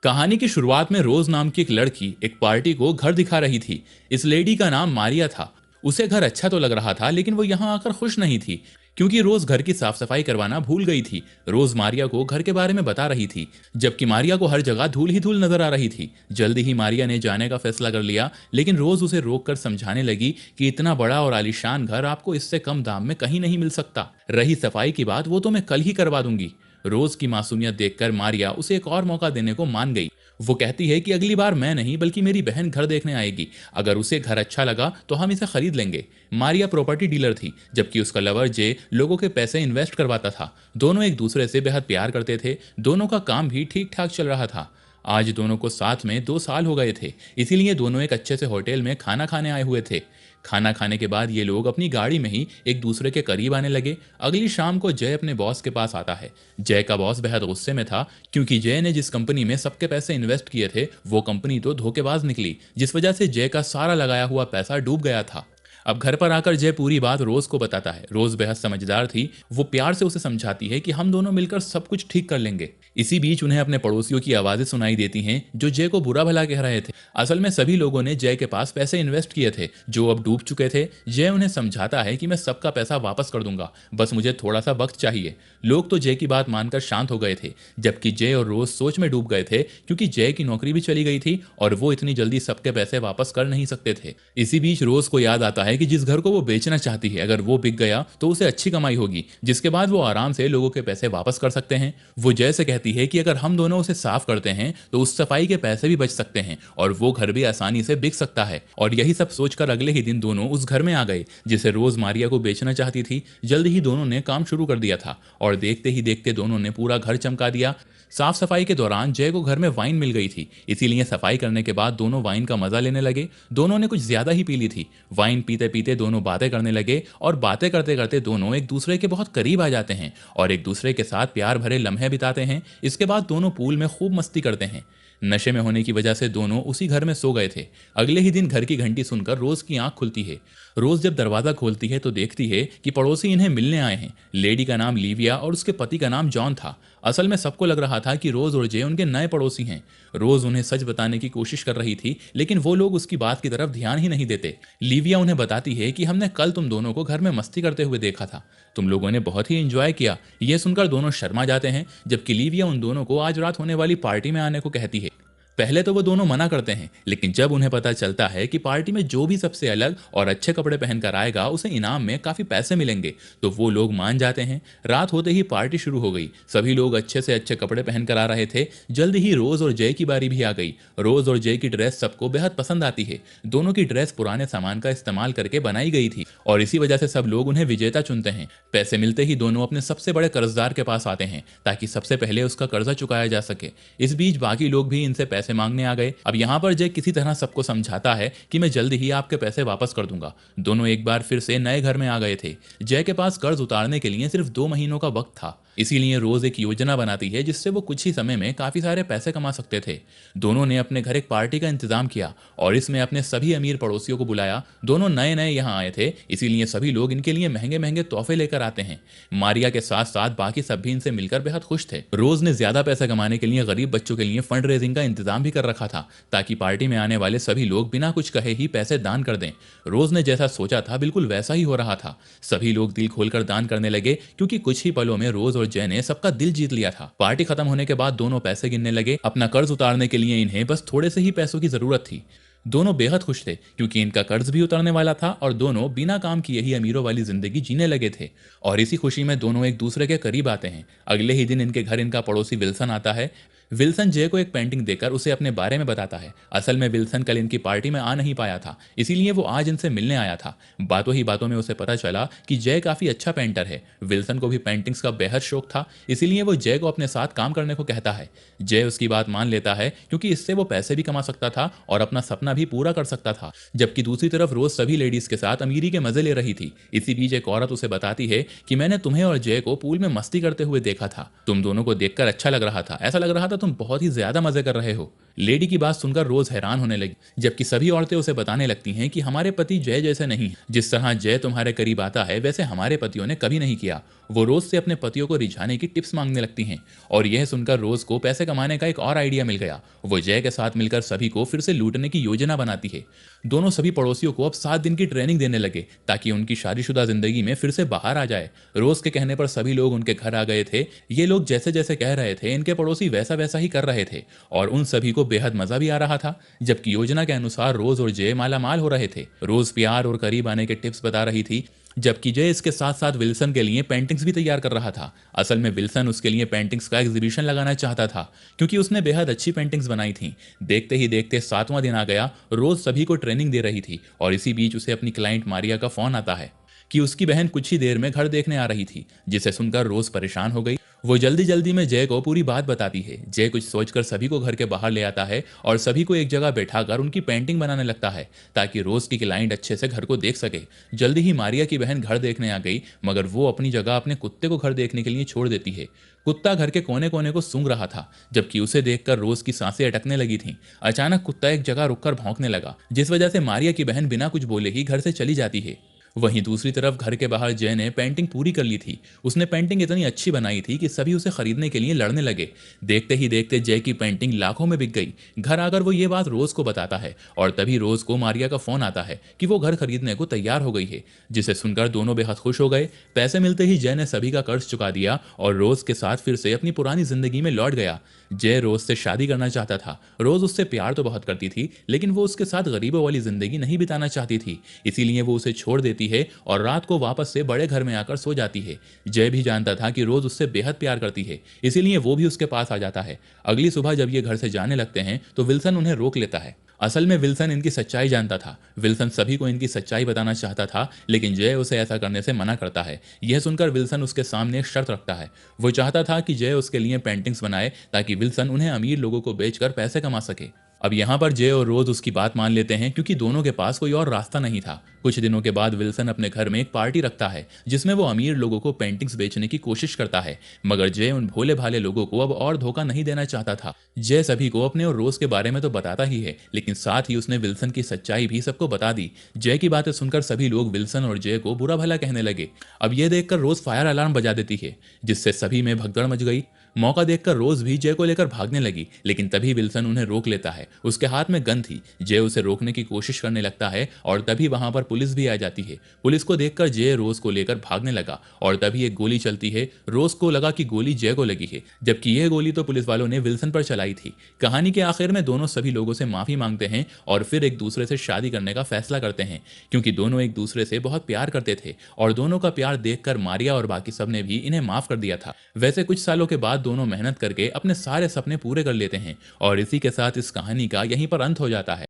कहानी की शुरुआत में रोज नाम की एक लड़की एक पार्टी को घर दिखा रही थी। इस लेडी का नाम मारिया था। उसे घर अच्छा तो लग रहा था, लेकिन वो यहाँ आकर खुश नहीं थी, क्योंकि रोज घर की साफ सफाई करवाना भूल गई थी। रोज मारिया को घर के बारे में बता रही थी, जबकि मारिया को हर जगह धूल ही धूल नजर आ रही थी। जल्दी ही मारिया ने जाने का फैसला कर लिया, लेकिन रोज उसे रोक कर समझाने लगी कि इतना बड़ा और आलीशान घर आपको इससे कम दाम में कहीं नहीं मिल सकता। रही सफाई की बात, वो तो मैं कल ही करवा दूंगी। रोज की मासूमियत देखकर मारिया उसे एक और मौका देने को मान गई। वो कहती है कि अगली बार मैं नहीं बल्कि मेरी बहन घर देखने आएगी। अगर उसे घर अच्छा लगा तो हम इसे खरीद लेंगे। मारिया प्रॉपर्टी डीलर थी, जबकि उसका लवर जे लोगों के पैसे इन्वेस्ट करवाता था। दोनों एक दूसरे से बेहद प्यार करते थे। दोनों का काम भी ठीक ठाक चल रहा था। आज दोनों को साथ में 2 साल हो गए थे, इसीलिए दोनों एक अच्छे से होटल में खाना खाने आए हुए थे। खाना खाने के बाद ये लोग अपनी गाड़ी में ही एक दूसरे के करीब आने लगे। अगली शाम को जय अपने बॉस के पास आता है। जय का बॉस बेहद गुस्से में था, क्योंकि जय ने जिस कंपनी में सबके पैसे इन्वेस्ट किए थे वो कंपनी तो धोखेबाज निकली, जिस वजह से जय का सारा लगाया हुआ पैसा डूब गया था। अब घर पर आकर जय पूरी बात रोज को बताता है। रोज बेहद समझदार थी। वो प्यार से उसे समझाती है कि हम दोनों मिलकर सब कुछ ठीक कर लेंगे। इसी बीच उन्हें अपने पड़ोसियों की आवाजें सुनाई देती हैं, जो जय को बुरा भला कह रहे थे। असल में सभी लोगों ने जय के पास पैसे इन्वेस्ट किए थे, जो अब डूब चुके थे। जय उन्हें समझाता है कि मैं सबका पैसा वापस कर दूंगा, बस मुझे थोड़ा सा वक्त चाहिए। लोग तो जय की बात मानकर शांत हो गए थे, जबकि जय और रोज सोच में डूब गए थे, क्योंकि जय की नौकरी भी चली गई थी और वो इतनी जल्दी सबके पैसे वापस कर नहीं सकते थे। इसी बीच रोज को याद आता है कि जिस घर को वो बेचना चाहती है, अगर वो बिक गया तो उसे अच्छी कमाई होगी, जिसके बाद वो आराम से लोगों के पैसे वापस कर सकते हैं। वो जय से कहती है कि अगर हम दोनों उसे साफ करते हैं तो उस सफाई के पैसे भी बच सकते हैं और वो घर भी आसानी से बिक सकता है। और यही सब सोचकर अगले ही दिन दोनों उस घर में आ गए जिसे रोज मारिया को बेचना चाहती थी। जल्द ही दोनों ने काम शुरू कर दिया था और देखते ही देखते दोनों ने पूरा घर चमका दिया। साफ सफाई के दौरान जय को घर में वाइन मिल गई थी, इसीलिए सफाई करने के बाद दोनों वाइन का मजा लेने लगे। दोनों ने कुछ ज्यादा ही पी ली थी। वाइन पीते पीते दोनों बातें करने लगे और बातें करते करते दोनों एक दूसरे के बहुत करीब आ जाते हैं और एक दूसरे के साथ प्यार भरे लम्हे बिताते हैं। इसके बाद दोनों पूल में खूब मस्ती करते हैं। नशे में होने की वजह से दोनों उसी घर में सो गए थे। अगले ही दिन घर की घंटी सुनकर रोज की आंख खुलती है। रोज जब दरवाजा खोलती है तो देखती है कि पड़ोसी इन्हें मिलने आए हैं। लेडी का नाम लीविया और उसके पति का नाम जॉन था। असल में सबको लग रहा था कि रोज और जय उनके नए पड़ोसी हैं। रोज उन्हें सच बताने की कोशिश कर रही थी, लेकिन वो लोग उसकी बात की तरफ ध्यान ही नहीं देते। लीविया उन्हें बताती है कि हमने कल तुम दोनों को घर में मस्ती करते हुए देखा था। तुम लोगों ने बहुत ही एंजॉय किया। यह सुनकर दोनों शर्मा जाते हैं, जबकि लीविया उन दोनों को आज रात होने वाली पार्टी में आने को कहती है। पहले तो वो दोनों मना करते हैं, लेकिन जब उन्हें पता चलता है कि पार्टी में जो भी सबसे अलग और अच्छे कपड़े पहनकर आएगा उसे इनाम में काफी पैसे मिलेंगे, तो वो लोग मान जाते हैं। रात होते ही पार्टी शुरू हो गई। सभी लोग अच्छे से अच्छे कपड़े पहनकर आ रहे थे। जल्द ही रोज और जय की बारी भी आ गई। रोज और जय की ड्रेस सबको बेहद पसंद आती है। दोनों की ड्रेस पुराने सामान का इस्तेमाल करके बनाई गई थी और इसी वजह से सब लोग उन्हें विजेता चुनते हैं। पैसे मिलते ही दोनों अपने सबसे बड़े कर्जदार के पास आते हैं, ताकि सबसे पहले उसका कर्जा चुकाया जा सके। इस बीच बाकी लोग भी इनसे पैसे मांगने आ गए। अब यहाँ पर जय किसी तरह सबको समझाता है कि मैं जल्दी ही आपके पैसे वापस कर दूंगा। दोनों एक बार फिर से नए घर में आ गए थे। जय के पास कर्ज उतारने के लिए सिर्फ 2 महीनों का वक्त था, इसीलिए रोज एक योजना बनाती है जिससे वो कुछ ही समय में काफी सारे पैसे कमा सकते थे। दोनों ने अपने घर एक पार्टी का इंतजाम किया और इसमें अपने सभी अमीर पड़ोसियों को बुलाया। दोनों नए नए यहाँ आए थे, इसीलिए सभी लोग इनके लिए महंगे महंगे तोहफे लेकर आते हैं। मारिया के साथ साथ बाकी सब भी इनसे मिलकर बेहद खुश थे। रोज ने ज्यादा पैसा कमाने के लिए गरीब बच्चों के लिए फंड रेजिंग का इंतजाम भी कर रखा था, ताकि पार्टी में आने वाले सभी लोग बिना कुछ कहे ही पैसे दान कर दें। रोज ने जैसा सोचा था बिल्कुल वैसा ही हो रहा था। सभी लोग दिल खोलकर दान करने लगे, क्योंकि कुछ ही पलों में रोज और जय ने सबका दिल जीत लिया था। पार्टी खत्म होने के बाद दोनों पैसे गिनने लगे। अपना कर्ज उतारने के लिए इन्हें बस थोड़े से ही पैसों की जरूरत थी। दोनों बेहद खुश थे, क्योंकि इनका कर्ज भी उतरने वाला था और दोनों बिना काम किए ही अमीरों वाली जिंदगी जीने लगे थे। और इसी खुशी में दोनों एक दूसरे के करीब आते हैं। अगले ही दिन इनके घर इनका पड़ोसी विल्सन आता है। विल्सन जय को एक पेंटिंग देकर उसे अपने बारे में बताता है। असल में विल्सन कल इनकी पार्टी में आ नहीं पाया था, इसीलिए वो आज इनसे मिलने आया था। बातों ही बातों में उसे पता चला कि जय काफी अच्छा पेंटर है। विल्सन को भी पेंटिंग्स का बेहद शौक था, इसीलिए वो जय को अपने साथ काम करने को कहता है। जय उसकी बात मान लेता है, क्योंकि इससे वो पैसे भी कमा सकता था और अपना सपना भी पूरा कर सकता था। जबकि दूसरी तरफ रोज सभी लेडीज के साथ अमीरी के मजे ले रही थी। इसी बीच एक औरत उसे बताती है कि मैंने तुम्हें और जय को पूल में मस्ती करते हुए देखा था। तुम दोनों को देखकर अच्छा लग रहा था, ऐसा लग रहा था तुम बहुत ही ज्यादा मजे कर रहे हो। लेडी की बात सुनकर रोज हैरान होने लगी, जबकि सभी औरतें उसे बताने लगती हैं कि हमारे पति जय जैसे नहीं, जिस तरह जय तुम्हारे करीब आता है वैसे हमारे पतियों ने कभी नहीं किया। वो रोज से अपने पतियों को रिझाने की टिप्स मांगने लगती हैं और यह सुनकर रोज को पैसे कमाने का एक और आइडिया मिल गया। वो जय के साथ मिलकर सभी को फिर से लूटने की योजना बनाती है। दोनों सभी पड़ोसियों को अब 7 दिन की ट्रेनिंग देने लगे ताकि उनकी शादीशुदा जिंदगी में फिर से बाहर आ जाए। रोज के कहने पर सभी लोग उनके घर आ गए थे। ये लोग जैसे जैसे कह रहे थे इनके पड़ोसी वैसा वैसा ही कर रहे थे और उन सभी को बेहद मजा भी आ रहा था। जबकि योजना के अनुसार रोज और जय माला माल हो रहे थे। रोज प्यार और करीब आने के टिप्स बता रही थी, जबकि जय इसके साथ साथ विल्सन के लिए पेंटिंग्स भी तैयार कर रहा था। असल में विल्सन उसके लिए पेंटिंग्स का एग्जीबिशन लगाना चाहता था क्योंकि उसने बेहद अच्छी पेंटिंग्स बनाई थी। देखते ही देखते 7वां दिन आ गया। रोज सभी को ट्रेनिंग दे रही थी और इसी बीच उसे अपनी क्लाइंट मारिया का फोन आता है कि उसकी बहन कुछ ही देर में घर देखने आ रही थी, जिसे सुनकर रोज परेशान हो गई। वो जल्दी जल्दी में जय को पूरी बात बताती है। जय कुछ सोचकर सभी को घर के बाहर ले आता है और सभी को एक जगह बैठाकर उनकी पेंटिंग बनाने लगता है ताकि रोज की क्लाइंट अच्छे से घर को देख सके। जल्दी ही मारिया की बहन घर देखने आ गई, मगर वो अपनी जगह अपने कुत्ते को घर देखने के लिए छोड़ देती है। कुत्ता घर के कोने कोने को सूंघ रहा था, जबकि उसे देखकर रोज की सांसें अटकने लगी थीं। अचानक कुत्ता एक जगह रुककर भौंकने लगा, जिस वजह से मारिया की बहन बिना कुछ बोले ही घर से चली जाती है। वहीं दूसरी तरफ घर के बाहर जय ने पेंटिंग पूरी कर ली थी। उसने पेंटिंग इतनी अच्छी बनाई थी कि सभी उसे खरीदने के लिए लड़ने लगे। देखते ही देखते जय की पेंटिंग लाखों में बिक गई। घर आकर वो ये बात रोज को बताता है और तभी रोज को मारिया का फोन आता है कि वो घर खरीदने को तैयार हो गई है, जिसे सुनकर दोनों बेहद खुश हो गए। पैसे मिलते ही जय ने सभी का कर्ज चुका दिया और रोज के साथ फिर से अपनी पुरानी जिंदगी में लौट गया। जय रोज से शादी करना चाहता था। रोज उससे प्यार तो बहुत करती थी, लेकिन वो उसके साथ गरीबों वाली जिंदगी नहीं बिताना चाहती थी। इसीलिए वो उसे छोड़ देती है और रात को वापस से बड़े घर में आकर सो जाती है। जय भी जानता था कि रोज उससे बेहद प्यार करती है, इसीलिए वो भी उसके पास आ जाता है। अगली सुबह जब ये घर से जाने लगते हैं तो विल्सन उन्हें रोक लेता है। असल में विल्सन इनकी सच्चाई जानता था। विल्सन सभी को इनकी सच्चाई बताना चाहता था, लेकिन जय उसे ऐसा करने से मना करता है। यह सुनकर विल्सन उसके सामने एक शर्त रखता है। वो चाहता था कि जय उसके लिए पेंटिंग्स बनाए ताकि विल्सन उन्हें अमीर लोगों को बेचकर पैसे कमा सके। अब यहाँ पर जय और रोज उसकी बात मान लेते हैं क्योंकि दोनों के पास कोई और रास्ता नहीं था। कुछ दिनों के बाद विल्सन अपने घर में एक पार्टी रखता है जिसमें वो अमीर लोगों को पेंटिंग्स बेचने की कोशिश करता है, मगर जय उन भोले भाले लोगों को अब और धोखा नहीं देना चाहता था। जय सभी को अपने और रोज के बारे में तो बताता ही है, लेकिन साथ ही उसने विल्सन की सच्चाई भी सबको बता दी। जय की बातें सुनकर सभी लोग विल्सन और जय को बुरा भला कहने लगे। अब यह देखकर रोज फायर अलार्म बजा देती है, जिससे सभी में भगदड़ मच गई। मौका देखकर रोज भी जय को लेकर भागने लगी, लेकिन तभी विल्सन उन्हें रोक लेता है। उसके हाथ में गन थी। जय उसे रोकने की कोशिश करने लगता है और तभी वहां पर पुलिस भी आ जाती है। पुलिस को देखकर जय रोज को लेकर भागने लगा और तभी एक गोली चलती है। रोज को लगा कि गोली जय को लगी है, जबकि यह गोली तो पुलिस वालों ने विल्सन पर चलाई थी। कहानी के आखिर में दोनों सभी लोगों से माफी मांगते हैं और फिर एक दूसरे से शादी करने का फैसला करते हैं, क्योंकि दोनों एक दूसरे से बहुत प्यार करते थे और दोनों का प्यार देखकर मारिया और बाकी सबने भी इन्हें माफ कर दिया था। वैसे कुछ सालों के बाद दोनों मेहनत करके अपने सारे सपने पूरे कर लेते हैं और इसी के साथ इस कहानी का यहीं पर अंत हो जाता है।